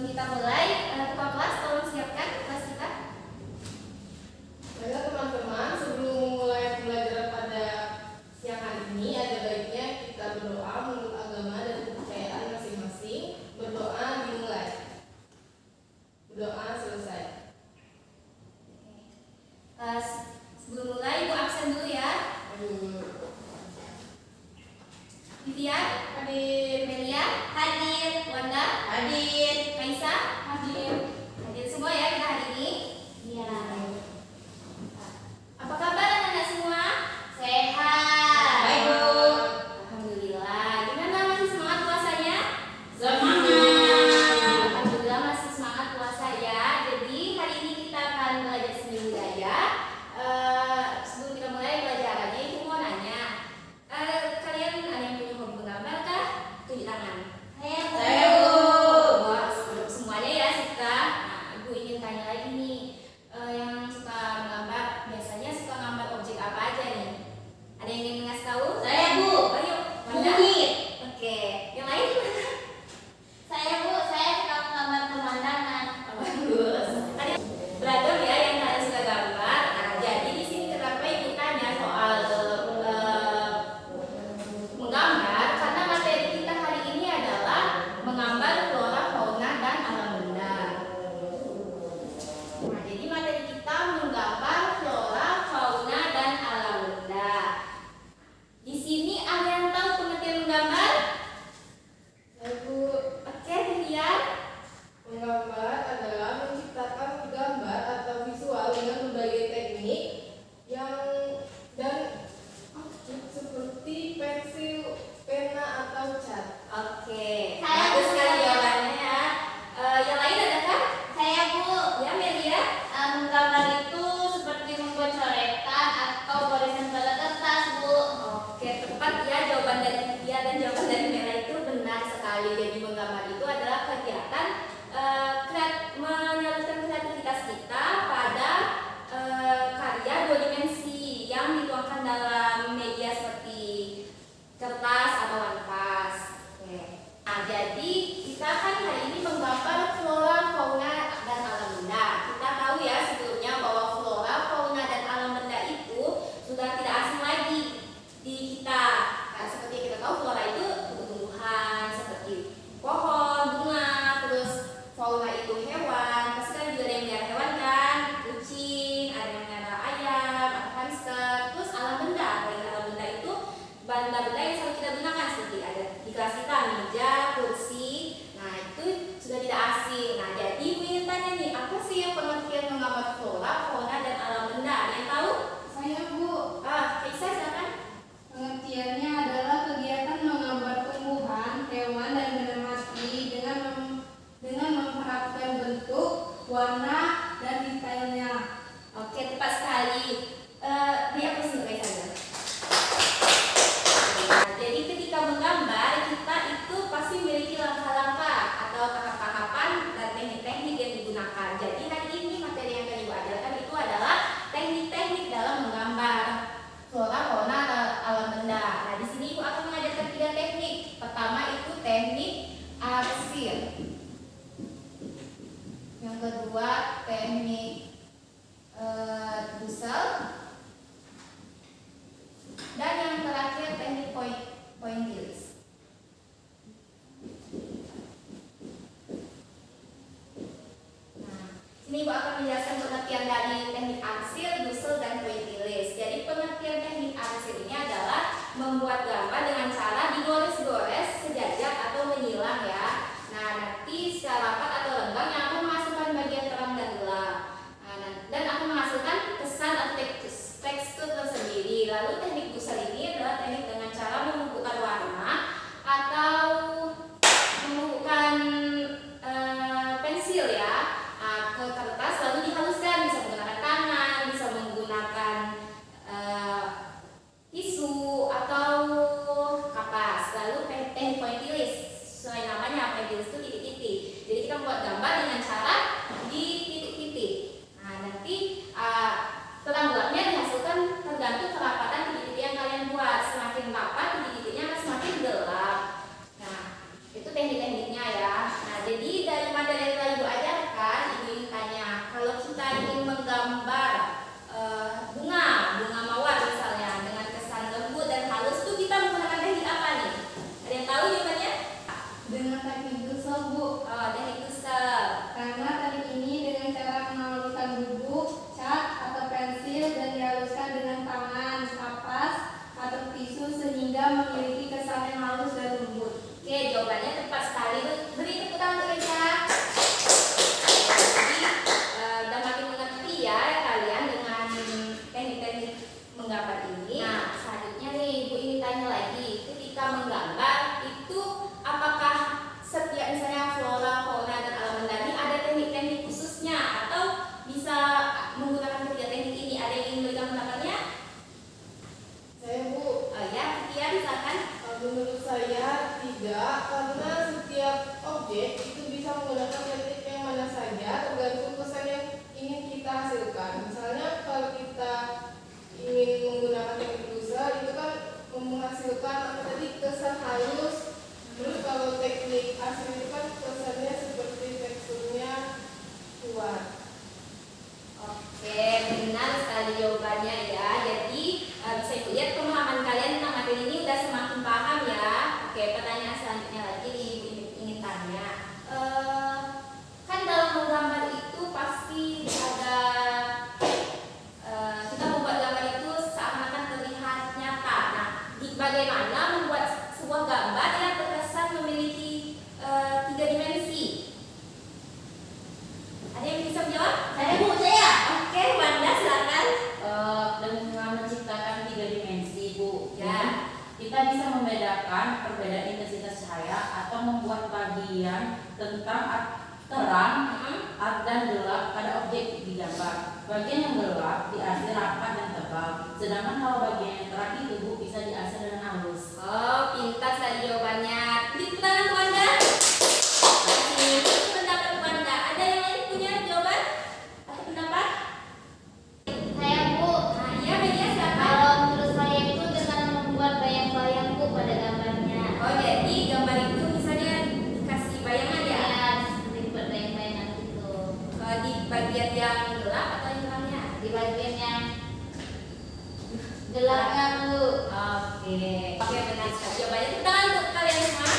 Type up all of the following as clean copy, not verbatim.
Sebelum kita mulai, ketua kelas tolong siapkan kelas kita. Baiklah teman-teman, sebelum mulai pembelajaran pada siang hari ini, ada baiknya kita berdoa menurut agama dan kepercayaan masing-masing. Berdoa dimulai. Berdoa selesai. Sebelum mulai, Ibu absen dulu ya. Vivian, Hadir. Melia, hadir. Wanda, hadir. Kaisa, hadir. Hadir semua ya kita hari ini. Iya. Apa kabar anak-anak semua? Sehat. Baik, Bu. Alhamdulillah. Gimana, masih semangat puasanya? Semangat. Alhamdulillah masih semangat puasa ya. Jadi hari ini kita akan belajar seni budaya. Sebelum kita mulai pelajarannya, Ibu mau nanya, kalian ada yang punya hobi menggambar kah? Tunjuk tangan. Saya, Bu. Wah, semuanya ya suka. Nah, Ibu ingin tanya lagi nih, yang suka menggambar biasanya suka gambar objek apa aja nih? Ada yang ingin ngasih tahu? Saya, Bu. Ayo, Wanda. Bukit. Oke, yang lain gimana? Saya, Bu, saya suka menggambar pemandangan. Bagus. Ada beragam ya yang kalian suka gambar. Nah, jadi di sini kenapa Ibu tanya soal menggambar? Karena materi kita hari ini adalah menggambar flora, fauna, dan alam benda. Nah, jadi materi kita menggambar flora, fauna, dan alam benda. Di sini ada yang tahu pengertian menggambar? Saya, Bu. Oke, Vivian. Menggambar adalah menciptakan gambar atau visual dengan berbagai teknik yang dan seperti pensil, pena atau cat. Oke, Saya bagus sekali Bu. jawabannya ya. Yang lain adakah? Saya, Bu, Ya, Melia. menggambar itu seperti membuat coretan atau barisan pada kertas, Bu. Oke, tepat ya jawaban dari Vivian dan jawaban dari Mela itu benar sekali. Jadi menggambar itu adalah kegiatan menyalurkan kreativitas kita pada karya dua dimensi yang dituangkan dalam media seperti kertas atau kanvas. Oke. Nah, jadi kita kan hari ini menggambar flora, fauna, dan alam benda. Kita tahu ya sebelumnya bahwa flora, fauna, dan alam benda itu sudah tidak asing lagi di kita. Nah, seperti yang kita tahu flora itu tumbuhan seperti pohon, bunga, terus fauna itu hewan. Pasti kan juga ada yang melihara hewan kan, kucing, ada yang melihara ayam, atau hamster. Terus alam benda, kalau yang alam benda itu benda-benda yang selalu kita gunakan seperti ada di kelas kita meja, kursi. Nah, itu sudah tidak asing. Nah, jadi Ibu ingin tanya nih, apa sih yang pengertian menggambar flora, fauna, dan alam benda? Ada yang tahu? Saya, Bu. Bisa silakan. Pengertiannya adalah kegiatan menggambar tumbuhan, hewan, dan benda mati dengan memperhatikan bentuk, warna, dan detailnya. Oke, tepat sekali. Dihapus dulu guys saja. Nah, jadi ketika menggambar kita itu pasti memiliki langkah-langkah atau tahap-tahapan dan teknik-teknik yang digunakan. Jadi hari ini materi yang akan Ibu ajarkan itu adalah teknik-teknik dalam menggambar flora, fauna, alam benda. Nah, di sini Ibu akan mengajarkan 3 teknik. Pertama itu teknik arsir. Yang kedua teknik dusel. Dan yang terakhir teknik pointillis. Nah, sini Ibu akan menjelaskan pengertian dari teknik arsir, dusel, dan pointillis. Jadi pengertian teknik arsir ini adalah membuat gambar dengan cara digores-gores, sejajar, atau menyilang ya. Nah, nanti secara rapat atau lenggang yang akan menghasilkan bagian terang dan gelap. Nah, dan akan menghasilkan kesan atau tekstur tersendiri. Lalu teknik dusel ini adalah teknik dengan cara menumbuhkan warna atau menumbuhkan pensil ya ke kertas lalu dihaluskan, bisa menggunakan tangan, bisa menggunakan tisu atau kapas. Lalu teknik pointillis, sesuai namanya pointillis itu titik-titik. Jadi kita membuat gambar dengan cara di titik-titik. Nah, nanti terang gelapnya dihasilkan tergantung kerapatan titik-titik yang kalian buat. Semakin rapat titik-titiknya akan semakin gelap. Nah, itu teknik-tekniknya ya. Nah, jadi dari materi teknik dusel, Bu. Oh, teknik dusel. Karena teknik ini dengan cara menghaluskan bubuk, cat, atau pensil dan dihaluskan dengan tangan, kapas, atau tisu sehingga memiliki kesan yang halus dan lembut. Oke, jawabannya tepat sekali. Beri tepuk tangan untuk Eca. Jadi, udah makin mengerti ya kalian dengan teknik-teknik menggambar ini. Nah, selanjutnya nih, Ibu ingin tanya lagi. Ketika menggambar, itu apakah setiap misalnya flora, fauna, dan alam mendani ada teknik-teknik khususnya? Atau bisa menggunakan ketiga teknik ini? Ada yang ingin memberikan pendapatnya? Saya, Bu, Oh ya, Tia, silakan. menurut saya tidak, karena setiap objek itu bisa menggunakan teknik yang mana saja tergantung kesan yang ingin kita hasilkan. Misalnya kalau kita ingin menggunakan teknik dusel itu kan menghasilkan apa tadi, kesan halus. Terus kalau teknik asli itu kan kesannya seperti teksturnya kuat. Oke, benar sekali jawabannya ya. Jadi bisa Ibu lihat pemahaman kalian tentang materi ini udah semakin paham ya. Oke, pertanyaan selanjutnya lagi nih Ibu ingin tanya. Kan dalam menggambar itu pasti ada kita membuat gambar itu seakan-akan terlihat nyata. Nah, bagaimana membuat sebuah gambar yang terkesan memiliki 3 dimensi? Ada yang bisa menjawab? Saya, Bu, saya. Oke, Wanda silakan. Dengan menciptakan 3 dimensi, Bu, Ya. kita bisa membedakan perbedaan intensitas cahaya atau membuat bagian tentang terang dan gelap pada objek digambar. Bagian yang gelap diarsir rapat dan tebal, sedangkan kalau bagian yang terang itu, Bu, bisa diarsir dengan halus. Oh, pintar sekali jawabannya. Beri tepuk tangan untuk Wanda. Ini pendapat Wanda. Ada yang lain punya jawaban atau pendapat? Saya, Bu. Nah, iya Media silakan. Kalau menurut saya itu dengan membuat bayang-bayang, Bu, pada gambarnya. Oh, jadi gambar itu misalnya dikasih bayangan ya? Ya, seperti buat bayang-bayangan gitu. Di bagian yang gelap atau yang terangnya? Di bagian yang gelapnya, Bu. Oke, benar sekali jawabannya. Tepuk tangan untuk kalian semua.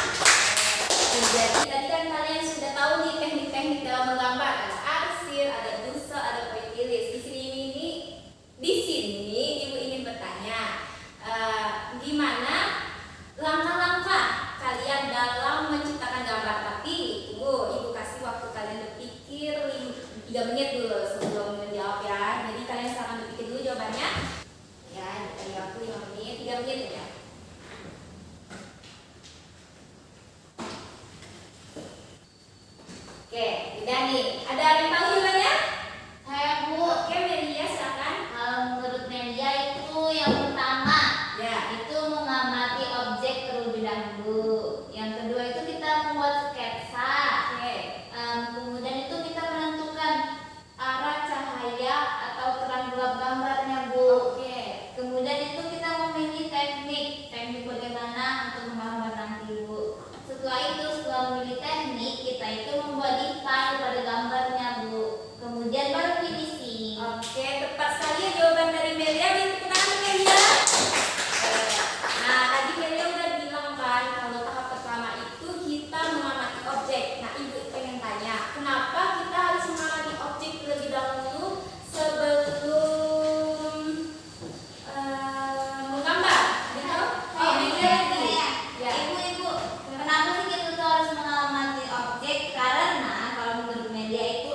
Jadi tadi kan kalian sudah tahu nih teknik-teknik dalam menggambar. Ada arsir, ada dusel, ada pointilis. Di sini Ibu ingin bertanya, gimana langkah-langkah kalian dalam menciptakan gambar? Tapi tunggu, Ibu kasih waktu kalian berpikir 3 menit dulu sebelum menjawab ya. Jadi kalian silakan berpikir dulu jawabannya. Ya, dari waktu 5 menit, 3 menit ya. Oke, udah nih. Ada yang tahu jawabannya? Saya, Bu. Oke, Melia silakan. Kalau menurut media itu yang pertama Ya. itu mengamati objek terlebih dahulu. Yang kedua itu kita membuat sketsa. Oke. Kemudian itu kita menentukan arah cahaya atau terang gelap gambarnya, Bu. Oke. Kemudian itu kita memilih teknik bagaimana untuk menggambar nanti, Bu. Setelah itu, setelah memilih teknik, kita itu membuat detail pada gambarnya, Bu. Kemudian baru finishing. Oke, tepat sekali ya jawaban dari Melia. Beri tepuk tangan untuk Melia. Nah, tadi Melia udah bilang kan kalau tahap pertama itu kita mengamati objek. Nah, Ibu pengen tanya, kenapa kita harus mengamati objek terlebih dahulu sebelum menggambar? Gitu? Oh, Melia lagi. Ya. Ibu, kenapa sih kita tuh harus mengamati objek? Karena kalau menurut media itu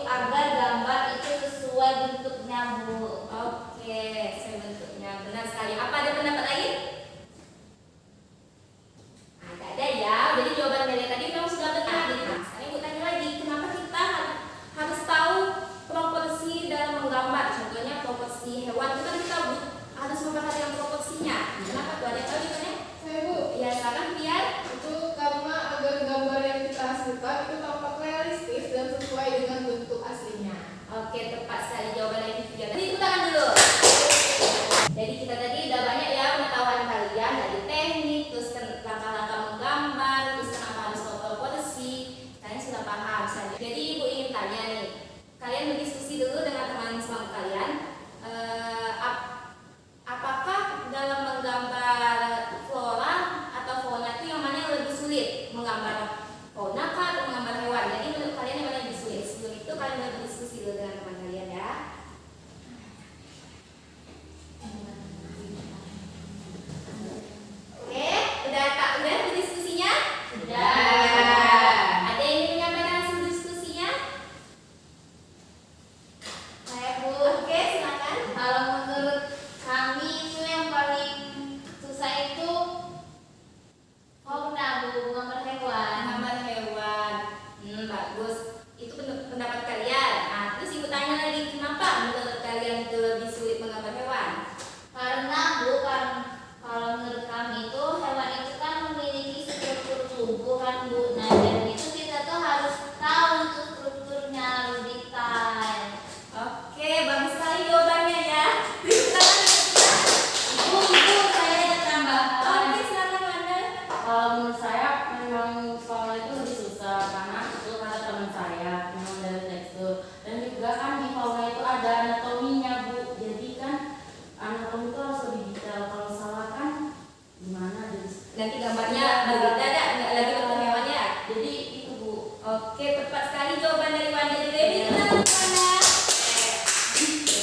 Oke, tepat sekali jawaban dari Wanda juga. Ini kita Wanda.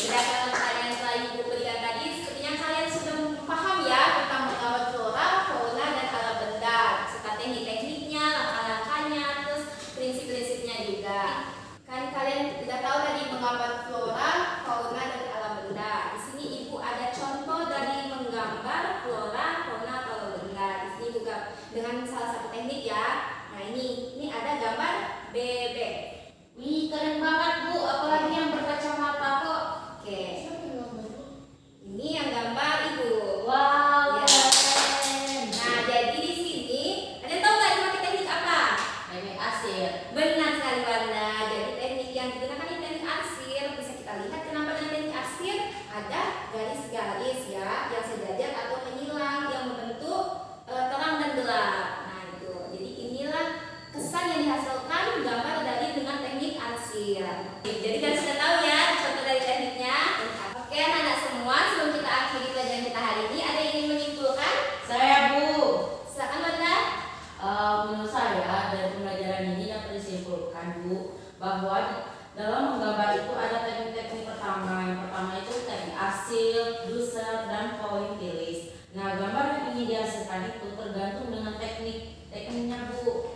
Berdasarkan pertanyaan yang telah Ibu berikan tadi, sepertinya kalian sudah paham ya tentang menggambar flora, fauna, dan alam benda, serta teknik-tekniknya, langkah-langkahnya, terus prinsip-prinsipnya juga. Kan kalian sudah tahu tadi menggambar flora, fauna, dan alam benda. Di sini Ibu ada contoh dari menggambar flora, fauna, atau alam benda. Di sini juga dengan salah satu teknik ya. Nah ini ada gambar bebek. Wih, keren banget Bu, apalagi yang berkacamata kok. Oke, Siapa yang gambar? ini yang gambar Ibu. Wow, Ya. keren. Nah, jadi di sini ada yang tahu nggak dipakai teknik apa? Teknik arsir. Benar sekali Wanda. Jadi teknik yang digunakan ini teknik arsir. Bisa kita lihat kenapa dengan teknik arsir ada garis-garis ya yang sejajar atau menyilang yang membentuk terang dan gelap. Nah itu. Jadi inilah kesan yang dihasilkan gambar dari dengan teknik arsir. Jadi kalian sudah tahu ya contoh dari tekniknya. Oke anak-anak semua, sebelum kita akhiri pelajaran kita hari ini, ada yang ingin menyimpulkan? Saya Bu. Silakan Wanda. Menurut saya dari pembelajaran ini dapat disimpulkan Bu bahwa dalam menggambar itu ada teknik-teknik pertama. Yang pertama itu teknik arsir, doser, dan pointillis. Nah, gambar yang ingin dihasilkan itu tergantung dengan tekniknya Bu.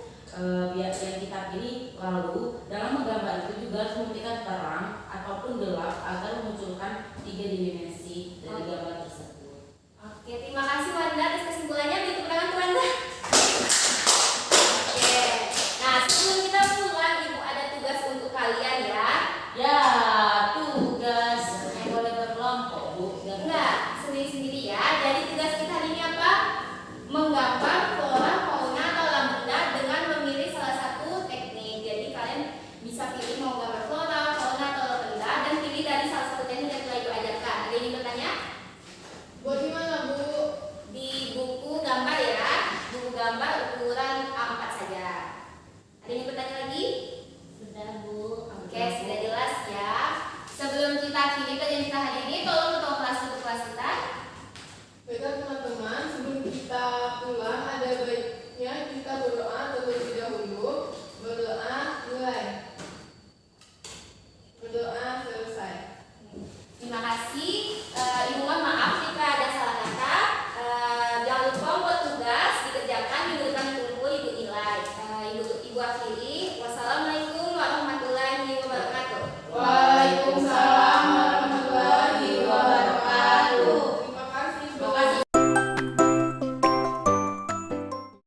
Biar yang kita pilih, lalu dalam menggambar itu juga harus memberikan terang ataupun gelap agar memunculkan 3 dimensi dari gambar tersebut. Oke, terima kasih Wanda atas kesimpulannya. Beri tepuk tangan untuk Wanda. Oke, nah sebelum kita pulang, Ibu ada tugas untuk kalian ya. Ya, tugas boleh berkelompok Bu. Enggak, sendiri-sendiri ya. Jadi tugas kita hari ini apa? Menggambar flora, fauna, atau alam benda dengan memilih salah satu teknik. Jadi kalian bisa pilih mau gambar flora, fauna, atau alam benda dan pilih dari salah satu teknik yang telah Ibu ajarkan. Ada yang ingin bertanya? Buat di mana Bu? Di buku gambar ya, buku gambar ukuran A4 saja. Ada yang bertanya lagi? Sudah Bu. Oke, sudah